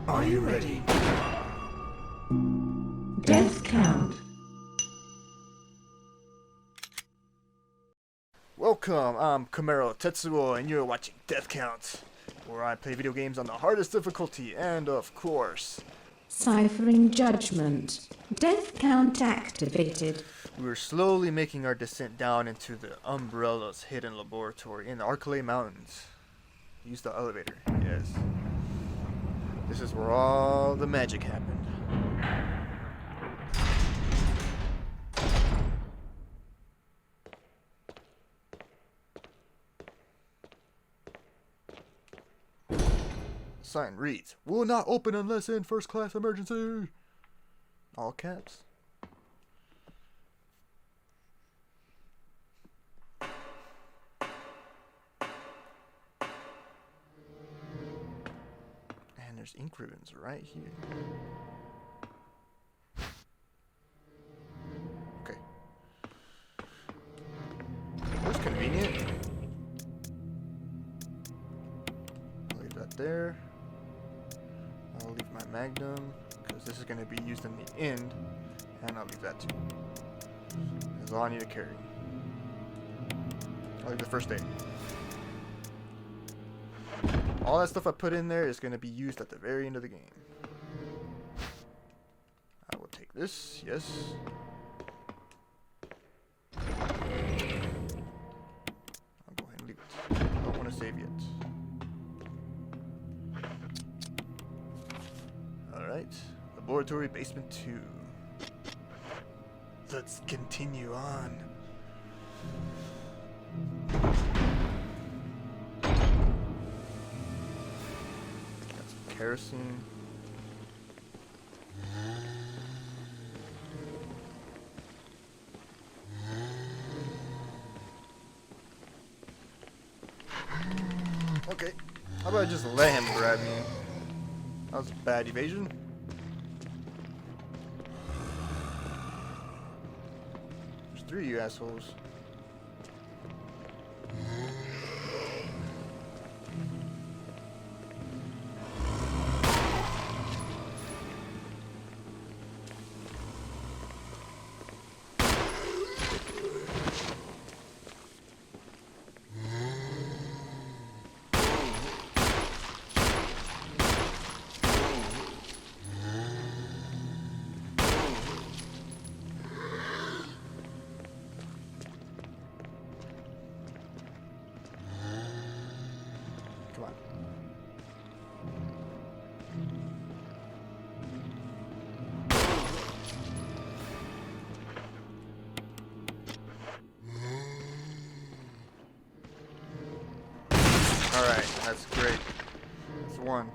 Are you ready? Death count. Welcome, I'm Kamero Tetsuo and you're watching Death Count, where I play video games on the hardest difficulty and, of course, Ciphering judgment. Death count activated. we're slowly making our descent down into the Umbrella's hidden laboratory in the Arcalay Mountains. Use the elevator, yes. This is where all the magic happened. Sign reads, "Will not open unless in first class emergency." All caps. And there's ink ribbons right here. Okay. That's convenient. I'll leave that there. I'll leave my magnum, because this is going to be used in the end, and I'll leave that too. That's all I need to carry. I'll leave the first aid. All that stuff I put in there is going to be used at the very end of the game. I will take this, yes. I'll go ahead and leave it. I don't want to save yet. Alright, Laboratory Basement 2. Let's continue on. Got some kerosene. Okay, how about I just let him grab me? That was a bad evasion. There's three of you assholes. Come on. Alright, that's great. That's one.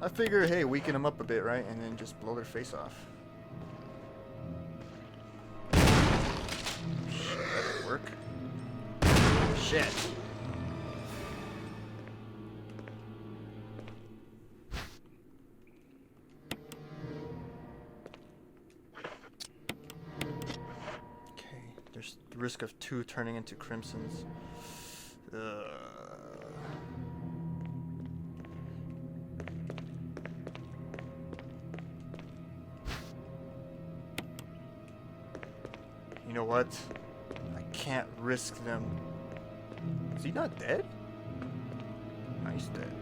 I figure, hey, weaken them up a bit, right? And then just blow their face off. Shit, that didn't work. Shit. Okay, there's the risk of 2 turning into crimsons. You know what? I can't risk them. Is he not dead? No, he's dead.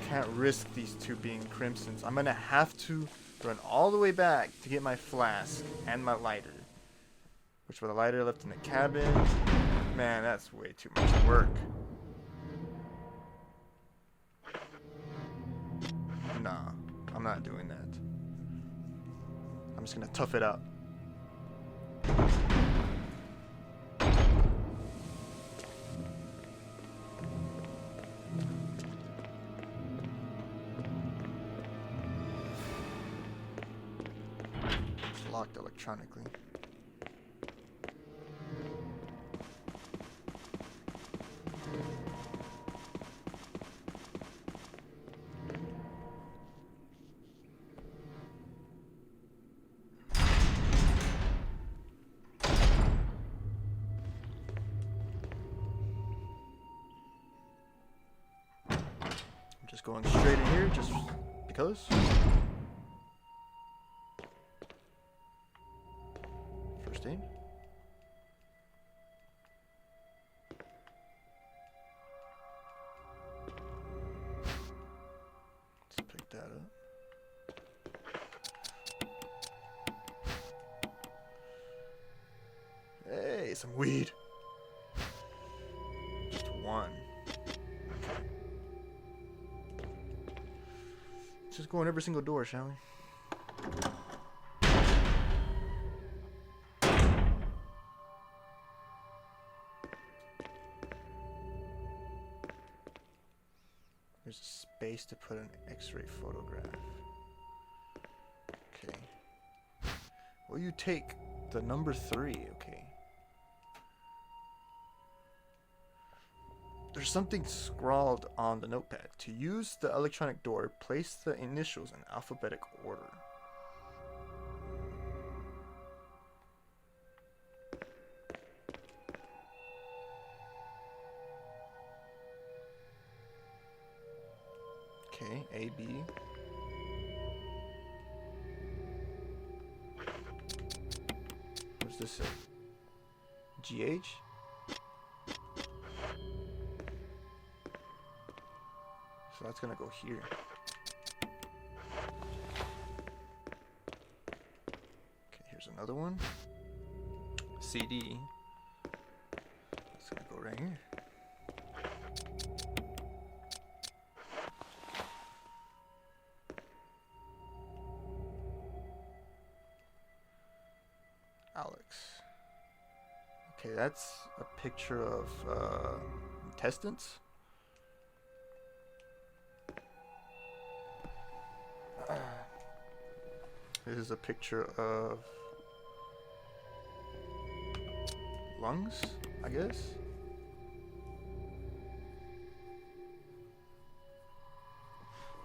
Can't risk these 2 being crimsons. I'm gonna have to run all the way back to get my flask and my lighter. Which with a lighter left in the cabin. Man, that's way too much work. Nah, I'm not doing that. I'm just gonna tough it out. It's locked electronically. going straight in here just because. First aid. Let's pick that up. Hey, some weed. Just one. Let's just go in every single door, shall we? There's a space to put an X-ray photograph. Okay. Will you take the number 3? Okay. There's something scrawled on the notepad. To use the electronic door, place the initials in alphabetic order. Okay, A, B. What's this say? GH? So that's gonna go here. Okay, here's another one. CD. That's gonna go right here. Alex. Okay, that's a picture of intestines. This is a picture of lungs, I guess.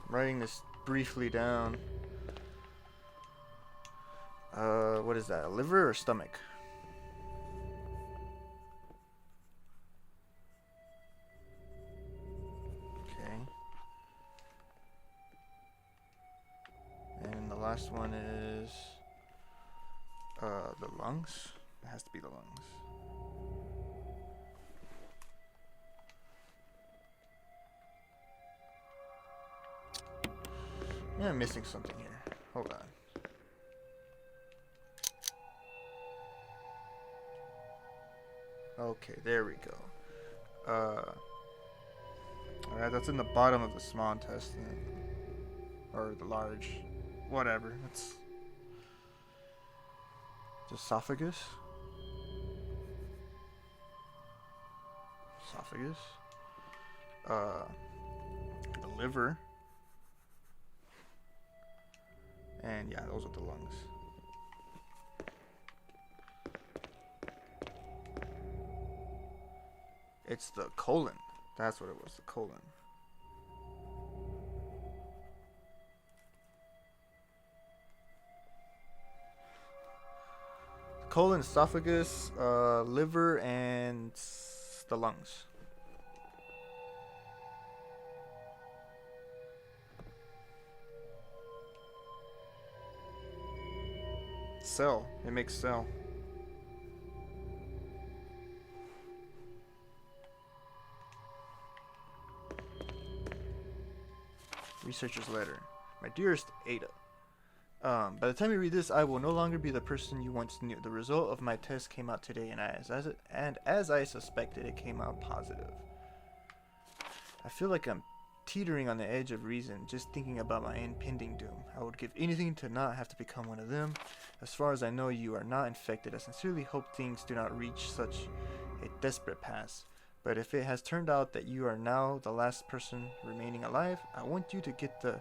I'm writing this briefly down. What is that? A liver or stomach? Okay. And the last one is the lungs. It has to be the lungs. Yeah, I'm missing something here. Hold on. Okay, there we go. Alright, that's in the bottom of the small intestine. Or the large. Whatever. It's esophagus. Esophagus. The liver. And yeah, those are the lungs. It's the colon. That's what it was, the colon. Colon, esophagus, liver, and the lungs. Cell. It makes cell. Researcher's letter. My dearest Ada. By the time you read this, I will no longer be the person you once knew. The result of my test came out today, and as I suspected, it came out positive. I feel like I'm teetering on the edge of reason, just thinking about my impending doom. I would give anything to not have to become one of them. As far as I know, you are not infected. I sincerely hope things do not reach such a desperate pass. But if it has turned out that you are now the last person remaining alive, I want you to get the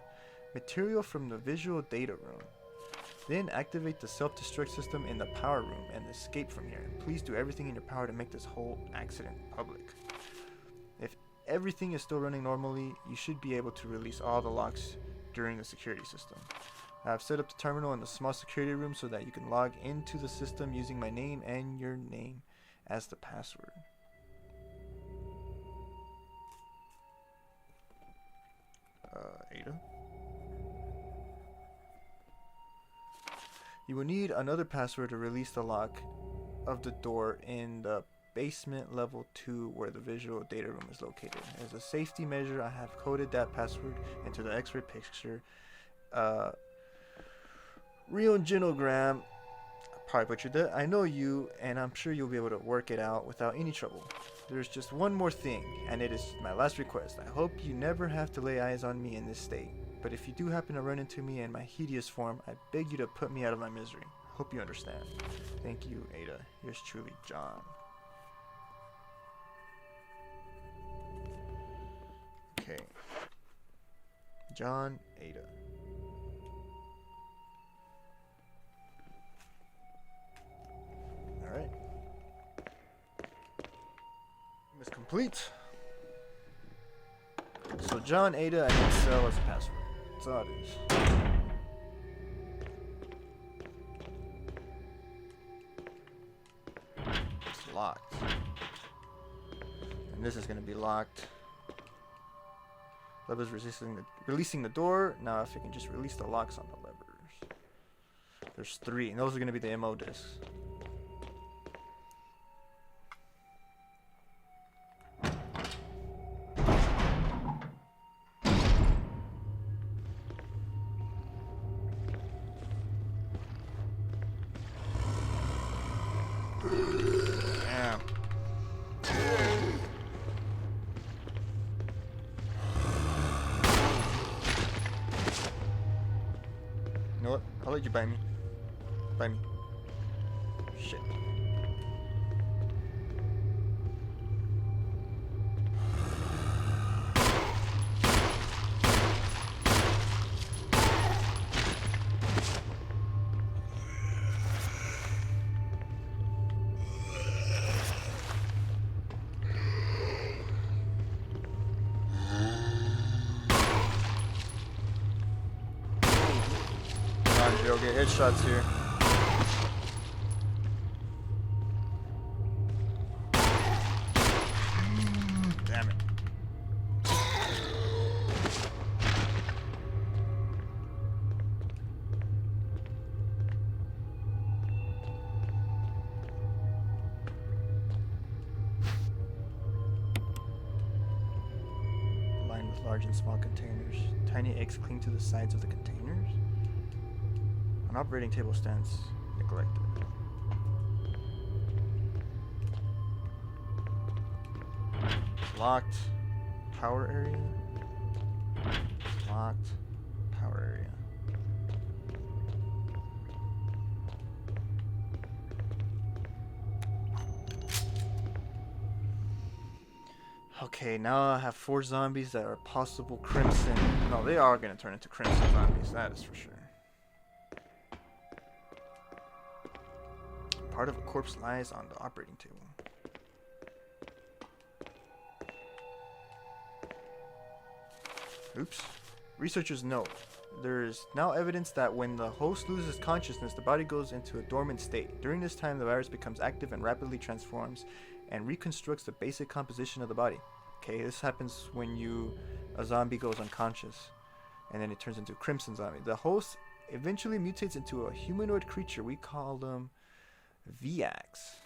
material from the visual data room. Then activate the self-destruct system in the power room and escape from here. Please do everything in your power to make this whole accident public. If everything is still running normally, you should be able to release all the locks during the security system. I have set up the terminal in the small security room so that you can log into the system using my name and your name as the password. You will need another password to release the lock of the door in the basement level 2 where the visual data room is located. As a safety measure, I have coded that password into the x-ray picture. Rheogenogram. Probably butchered that. I know you, and I'm sure you'll be able to work it out without any trouble. There's just one more thing, and it is my last request. I hope you never have to lay eyes on me in this state. But if you do happen to run into me in my hideous form, I beg you to put me out of my misery. Hope you understand. Thank you, Ada. Yours truly, John. Okay. John, Ada. Alright. Is complete. So John, Ada, I can sell as a password. That's all it is. It's locked. And this is gonna be locked. Levers releasing the door. Now if I can just release the locks on the levers. There's 3, and those are gonna be the MO discs. Damn. You know what? I'll let you buy me. Buy me. Shit. You'll get headshots here. Damn it. Lined with large and small containers. Tiny eggs cling to the sides of the containers. An operating table stands neglected. Locked. Power area. Locked. Power area. Okay, now I have 4 zombies that are possible crimson. No, they are gonna turn into crimson zombies, that is for sure. Part of a corpse lies on the operating table. Oops. Researchers note, there is now evidence that when the host loses consciousness, the body goes into a dormant state. During this time, the virus becomes active and rapidly transforms and reconstructs the basic composition of the body. Okay, this happens when a zombie goes unconscious, and then it turns into a crimson zombie. The host eventually mutates into a humanoid creature. We call them VX.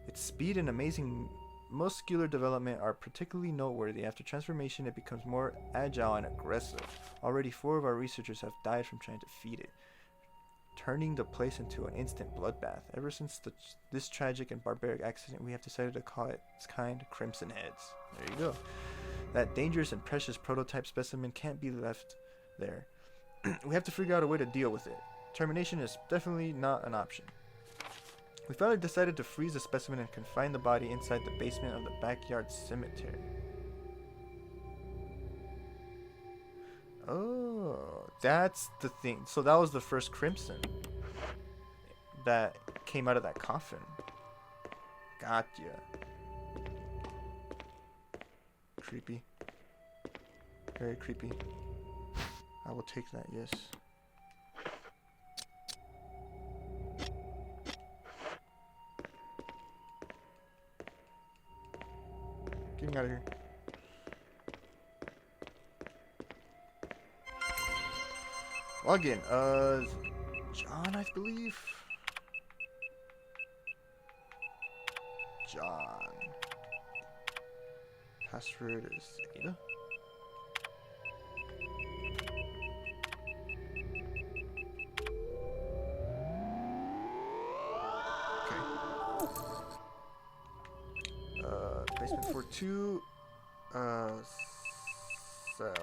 Its speed and amazing muscular development are particularly noteworthy. After transformation, it becomes more agile and aggressive. Already 4 of our researchers have died from trying to feed it, turning the place into an instant bloodbath. Ever since this tragic and barbaric accident, we have decided to call its kind Crimson Heads. There you go. That dangerous and precious prototype specimen can't be left there. We have to figure out a way to deal with it. Termination is definitely not an option. We finally decided to freeze the specimen and confine the body inside the basement of the backyard cemetery. Oh, that's the thing. So that was the first crimson that came out of that coffin. Gotcha. Creepy. Very creepy. I will take that, yes. Getting out of here. Login. John, I believe. John. Password is Ada. Basement 42, cell.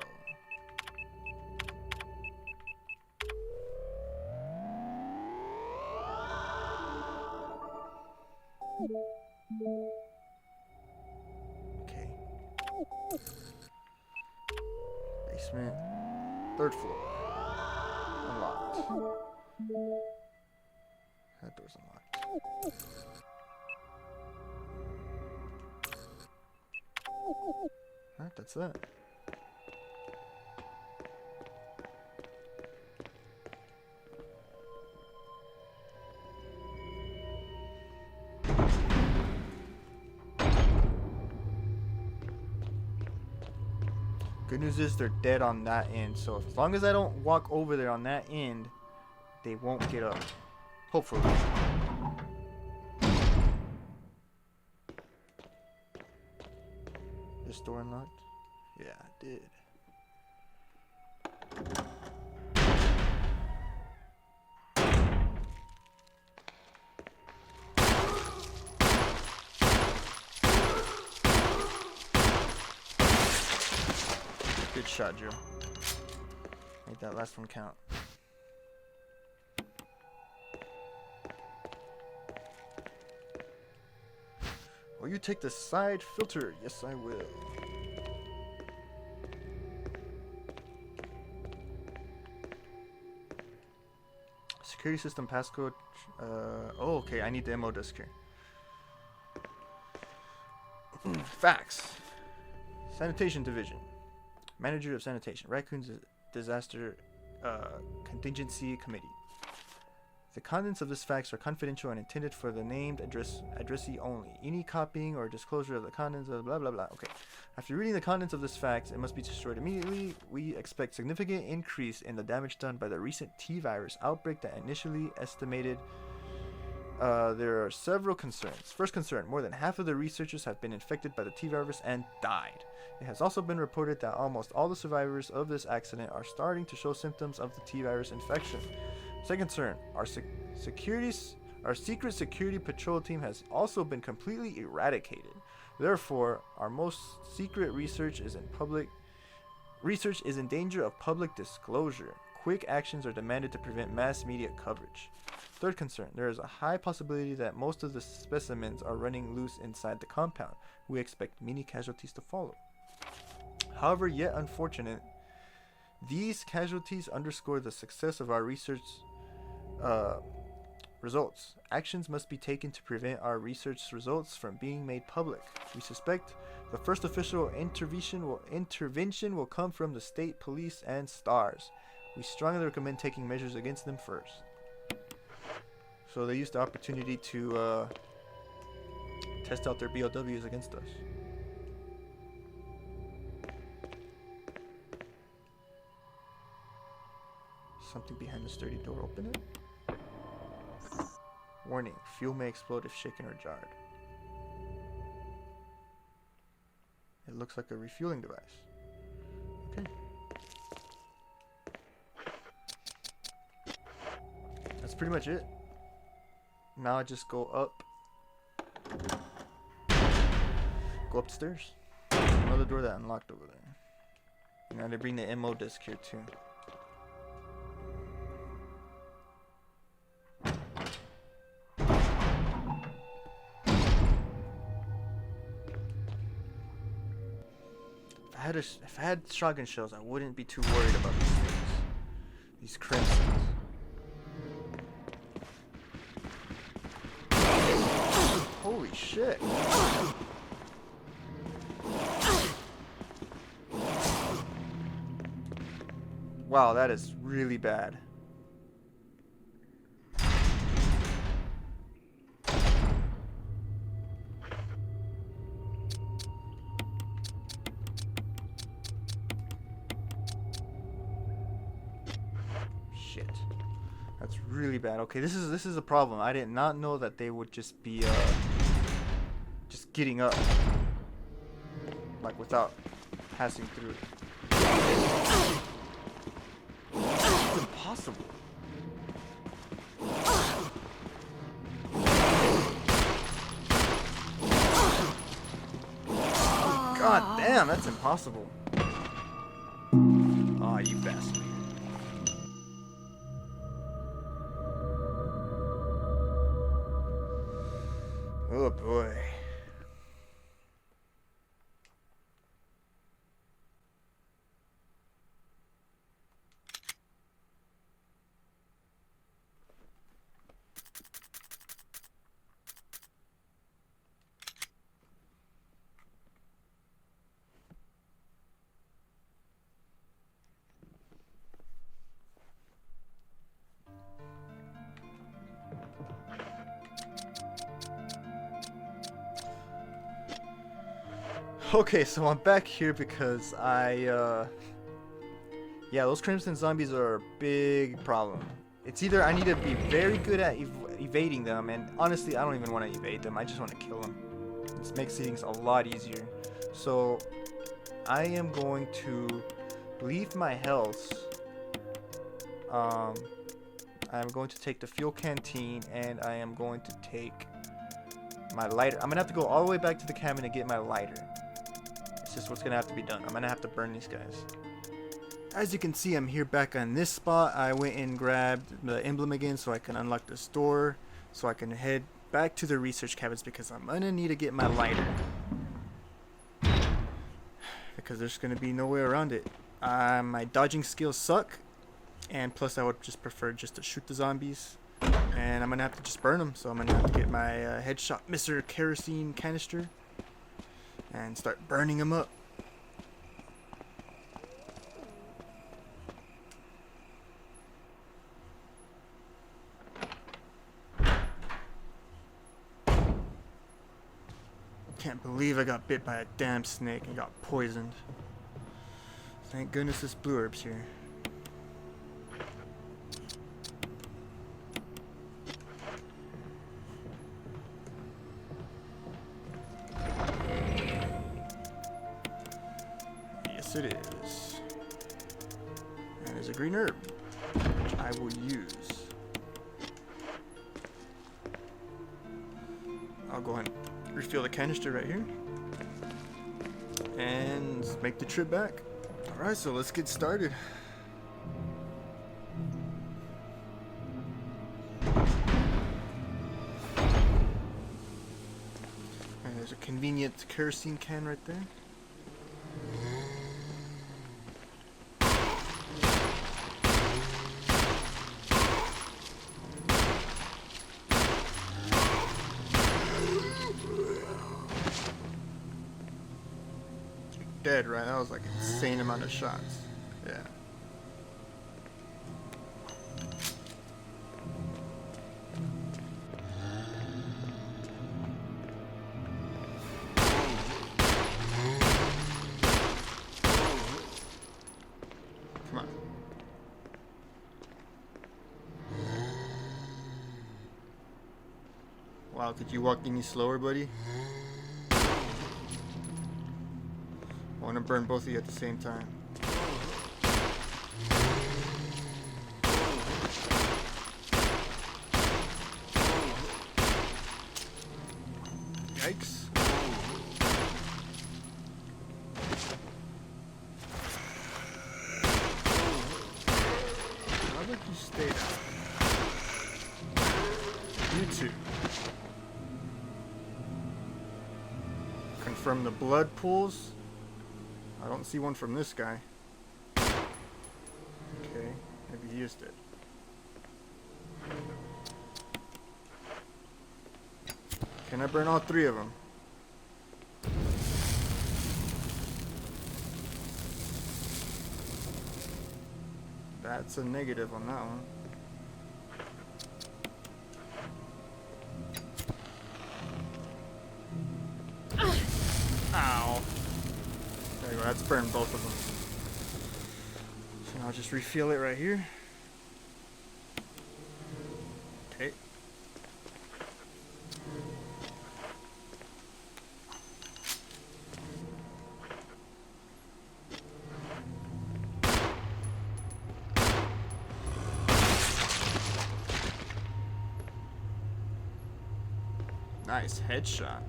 Okay. Basement, 3rd floor. Unlocked. That door's unlocked. Alright, that's that. Good news is they're dead on that end, so as long as I don't walk over there on that end, they won't get up. Hopefully. This door unlocked? Yeah, it did. Good shot, Joe. Make that last one count. Will you take the side filter? Yes, I will. Security system passcode. Oh, okay. I need the MO disk here. Facts. Sanitation division. Manager of sanitation. Raccoon's disaster contingency committee. The contents of this fax are confidential and intended for the named addressee only. Any copying or disclosure of the contents of blah blah blah. Okay. After reading the contents of this fax, it must be destroyed immediately. We expect significant increase in the damage done by the recent T-virus outbreak that initially estimated. There are several concerns. First concern, more than half of the researchers have been infected by the T-virus and died. It has also been reported that almost all the survivors of this accident are starting to show symptoms of the T-virus infection. Second concern, our secret security patrol team has also been completely eradicated. Therefore, our most secret research is in danger of public disclosure. Quick actions are demanded to prevent mass media coverage. Third concern, there is a high possibility that most of the specimens are running loose inside the compound. We expect many casualties to follow. However, yet unfortunate, these casualties underscore the success of our research results. Actions must be taken to prevent our research results from being made public. We suspect the first official intervention will come from the state police and STARS. We strongly recommend taking measures against them first. So they used the opportunity to test out their BOWs against us. Something behind the sturdy door. Open it. Warning, fuel may explode if shaken or jarred. It looks like a refueling device. Okay. That's pretty much it. Now I just go up. Go upstairs. Another door that unlocked over there. Now they bring the MO disc here too. If I had shotgun shells, I wouldn't be too worried about these things. These crimsons. Holy shit. Wow, that is really bad. Shit. That's really bad. Okay, this is a problem. I did not know that they would just be just getting up, like without passing through it. It's impossible. God damn, that's impossible. Oh, you bastard. Oh boy. Okay, so I'm back here because yeah, those Crimson Zombies are a big problem. It's either I need to be very good at evading them, and honestly, I don't even want to evade them. I just want to kill them. This makes things a lot easier. So, I am going to leave my health. I'm going to take the fuel canteen, and I am going to take my lighter. I'm gonna have to go all the way back to the cabin to get my lighter. It's just what's gonna have to be done. I'm gonna have to burn these guys. As you can see, I'm here back on this spot. I went and grabbed the emblem again so I can unlock this door, so I can head back to the research cabins because I'm gonna need to get my lighter. Because there's gonna be no way around it. My dodging skills suck, and plus I would just prefer just to shoot the zombies. And I'm gonna have to just burn them, so I'm gonna have to get my headshot Mr. Kerosene canister and start burning them up. Can't believe I got bit by a damn snake and got poisoned. Thank goodness this blue herb's here. Yes, it is. And there's a green herb, which I will use. I'll go ahead and refill the canister right here and make the trip back. Alright, so let's get started. And there's a convenient kerosene can right there. Dead, right? That was like an insane amount of shots. Yeah. Come on. Wow, could you walk any slower, buddy? I want to burn both of you at the same time. Yikes. How about you stay down? You two. Confirm the blood pools. I don't see one from this guy. Okay, maybe he is dead. Can I burn all three of them? That's a negative on that one. Ow. There you go, that's burned both of them. So now I'll just refill it right here. Nice headshot.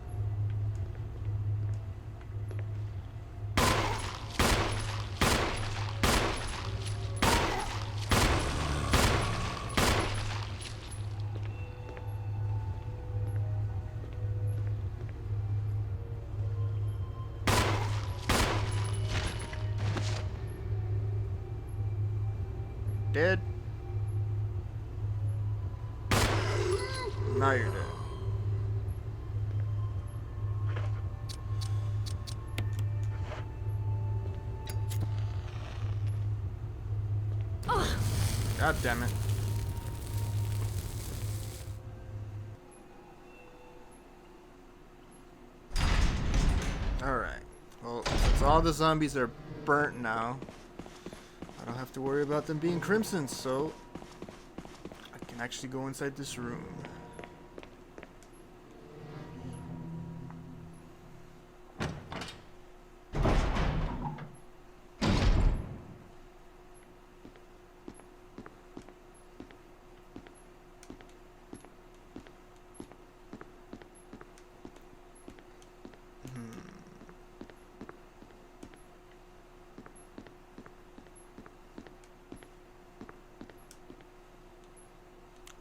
Dead? Now you're dead. God damn it. Alright. Well, since all the zombies are burnt now, I don't have to worry about them being crimson, so I can actually go inside this room.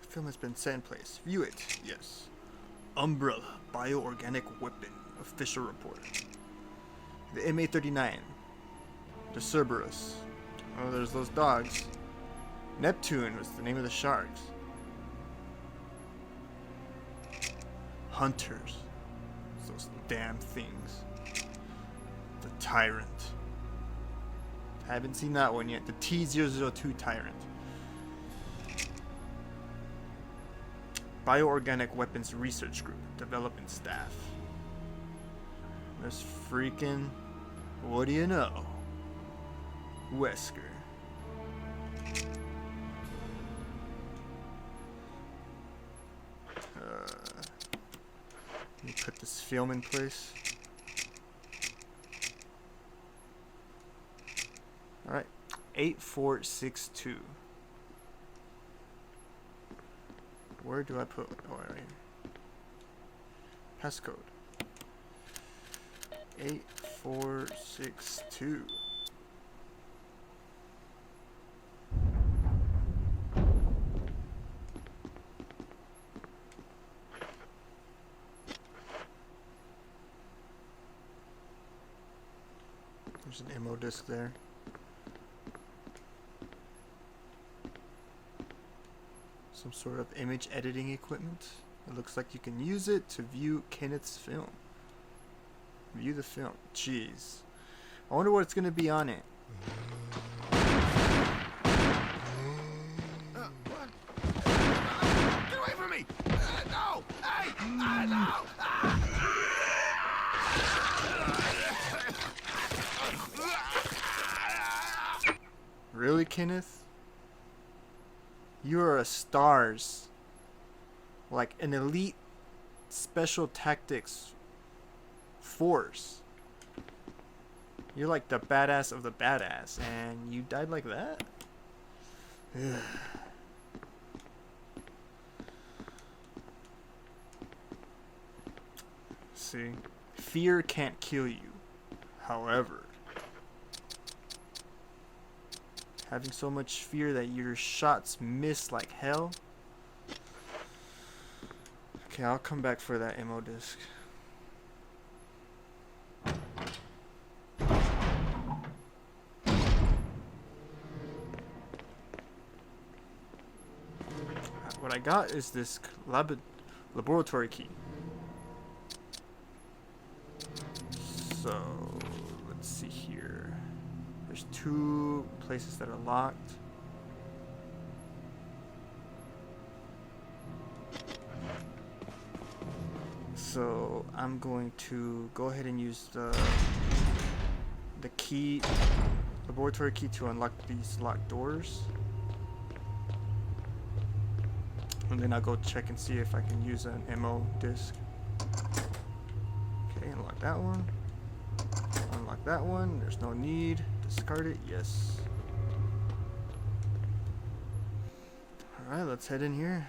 Film has been set in place. View it. Yes. Umbrella. Bioorganic weapon. Official report. The MA-39. The Cerberus. Oh, there's those dogs. Neptune was the name of the sharks. Hunters. Those damn things. The Tyrant. Haven't seen that one yet. The T-002 Tyrant. Bioorganic Weapons Research Group, Development Staff. There's freaking, what do you know? Wesker. Let me put this film in place. Alright, 8462. Where do I put? Oh, right here. Passcode. 8462. There's an ammo disc there. Some sort of image editing equipment. It looks like you can use it to view Kenneth's film. View the film. Jeez. I wonder what's going to be on it. What? Get away from me! No! Hey! No! Really, Kenneth? You are a STARS. Like an elite special tactics force. You're like the badass of the badass, and you died like that? Ugh. See? Fear can't kill you. However, having so much fear that your shots miss like hell. Okay, I'll come back for that ammo disc. What I got is this laboratory key. So, let's see here. There's 2 places that are locked. So I'm going to go ahead and use the key, laboratory key, to unlock these locked doors. And then I'll go check and see if I can use an ammo disc. Okay, unlock that one. Unlock that one. There's no need. Discard it. Yes. Alright, let's head in here.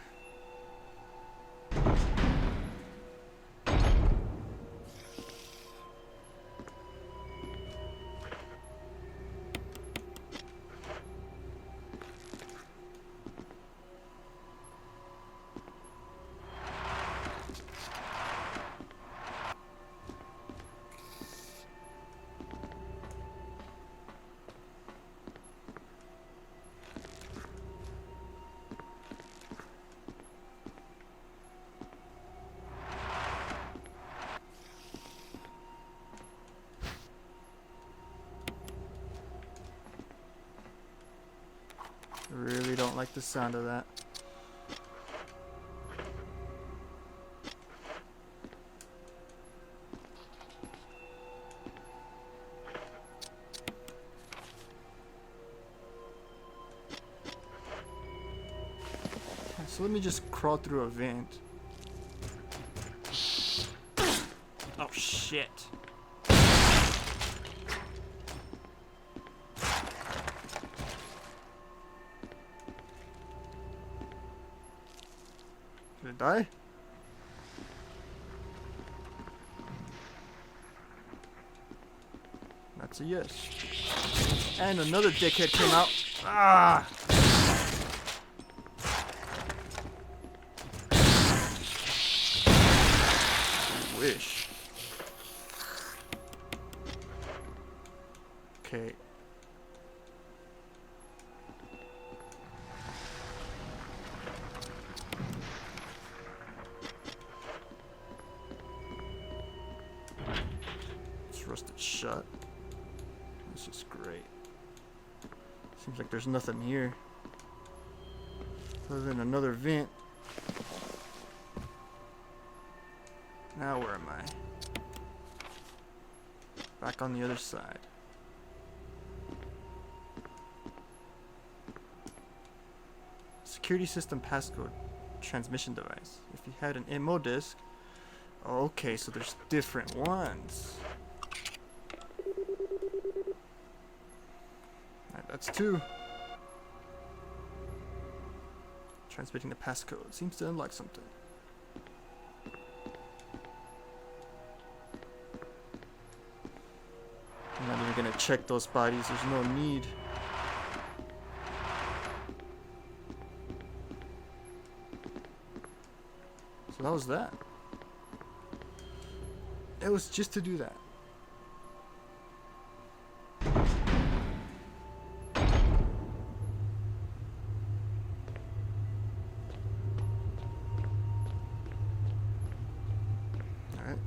Really don't like the sound of that. So let me just crawl through a vent. Oh shit. Did it die? That's a yes. And another dickhead came out. Ah! Wish. Okay. It's rusted shut. This is great. Seems like there's nothing here other than another vent. Now where am I? Back on the other side. Security system passcode. Transmission device. If you had an MO disc. Okay, so there's different ones. Alright, that's 2. Transmitting the passcode. Seems to unlock something. I'm not even gonna check those bodies, there's no need. So that was that. It was just to do that. Alright.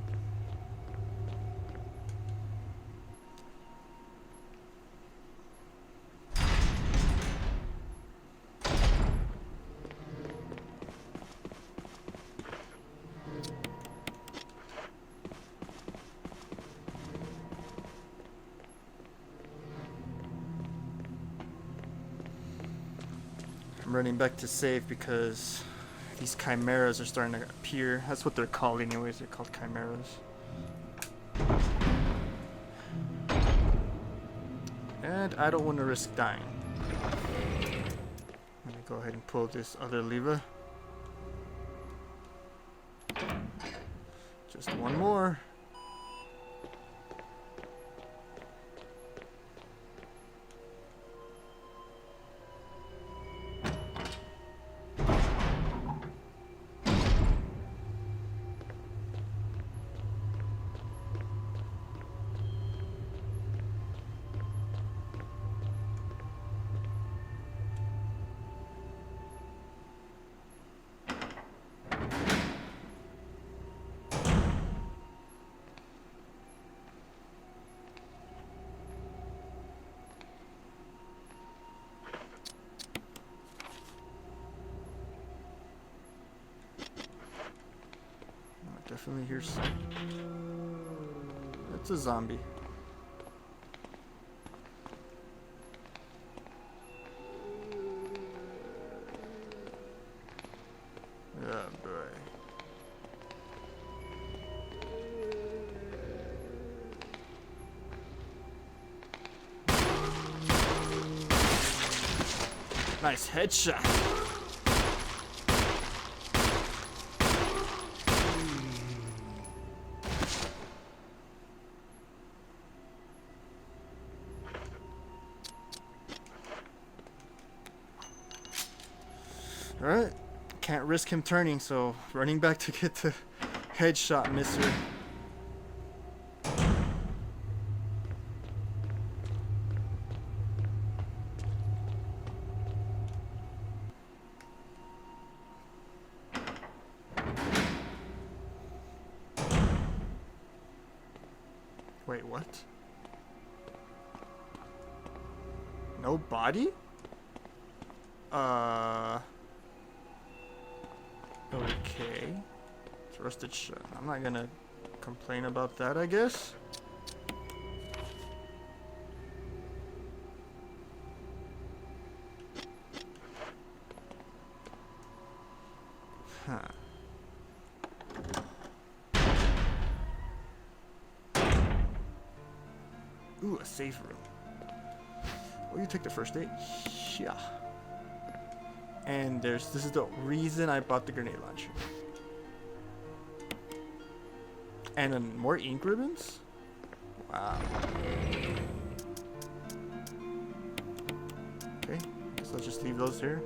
I'm running back to save because these chimeras are starting to appear. That's what they're called anyways, they're called chimeras. And I don't want to risk dying. Let me go ahead and pull this other lever. Just one more. Definitely hear some. That's a zombie. Oh boy. Nice headshot. Alright, can't risk him turning, so running back to get the headshot misser. Wait, what? No body? Okay. It's a rusted shut. I'm not gonna complain about that, I guess. Huh. Ooh, a safe room. Will you take the first aid? Yeah. And this is the reason I bought the grenade launcher. And then more ink ribbons? Wow. Okay, so let's just leave those here.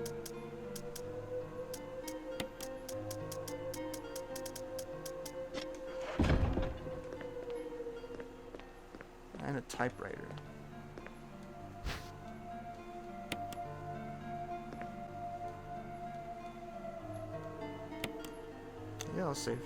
And a typewriter. Yeah, I'll save.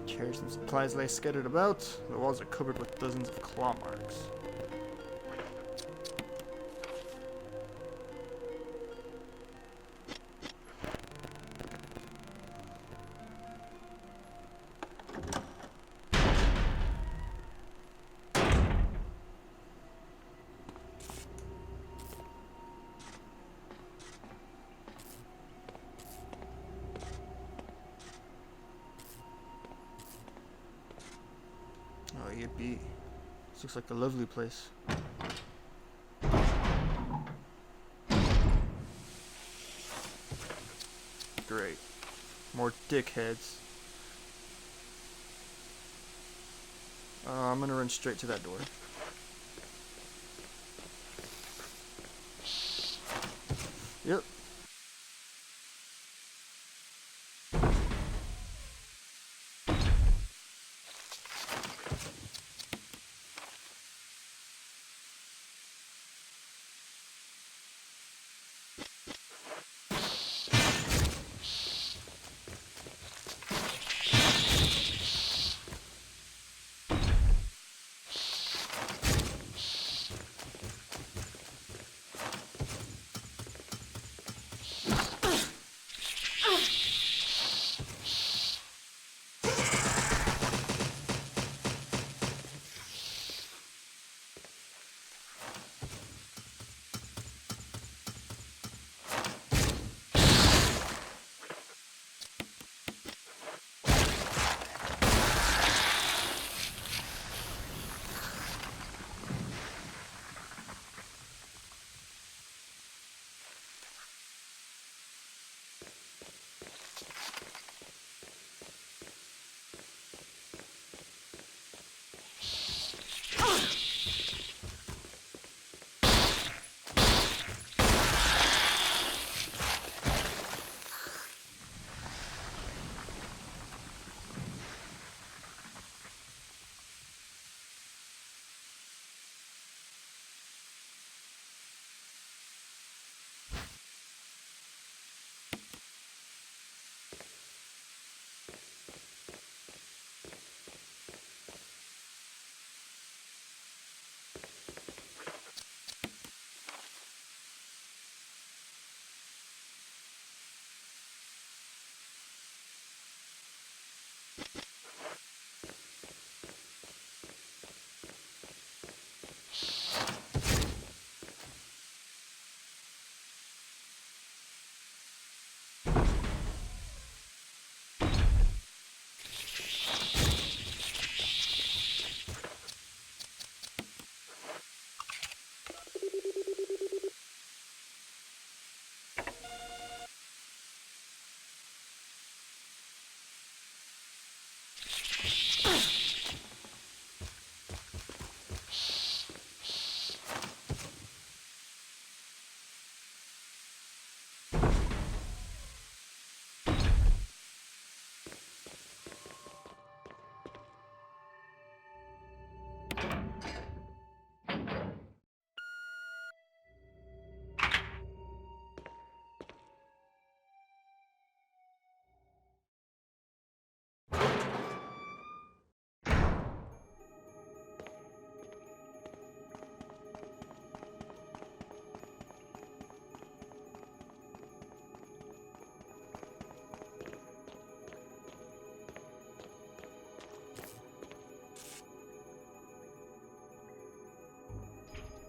Chairs and supplies lay scattered about. The walls are covered with dozens of claw marks. Oh, yippee. This looks like a lovely place. Great. More dickheads. I'm gonna run straight to that door. Yep.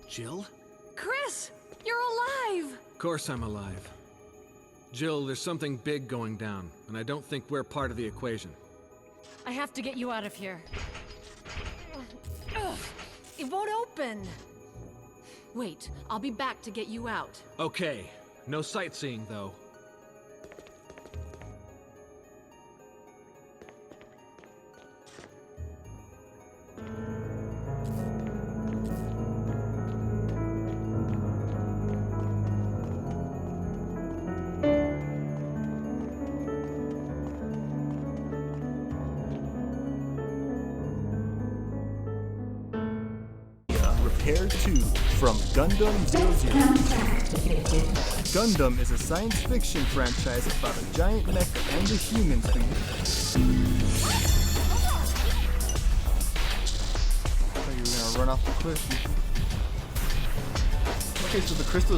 Jill? Chris, you're alive! Of course I'm alive. Jill, there's something big going down, and I don't think we're part of the equation. I have to get you out of here. Ugh, it won't open. Wait, I'll be back to get you out. Okay, no sightseeing though. Repair 2 from Gundam 00. Count activated. Gundam is a science fiction franchise about a giant mecha and the humans who... I thought you were gonna run off the cliff. Okay, so the crystals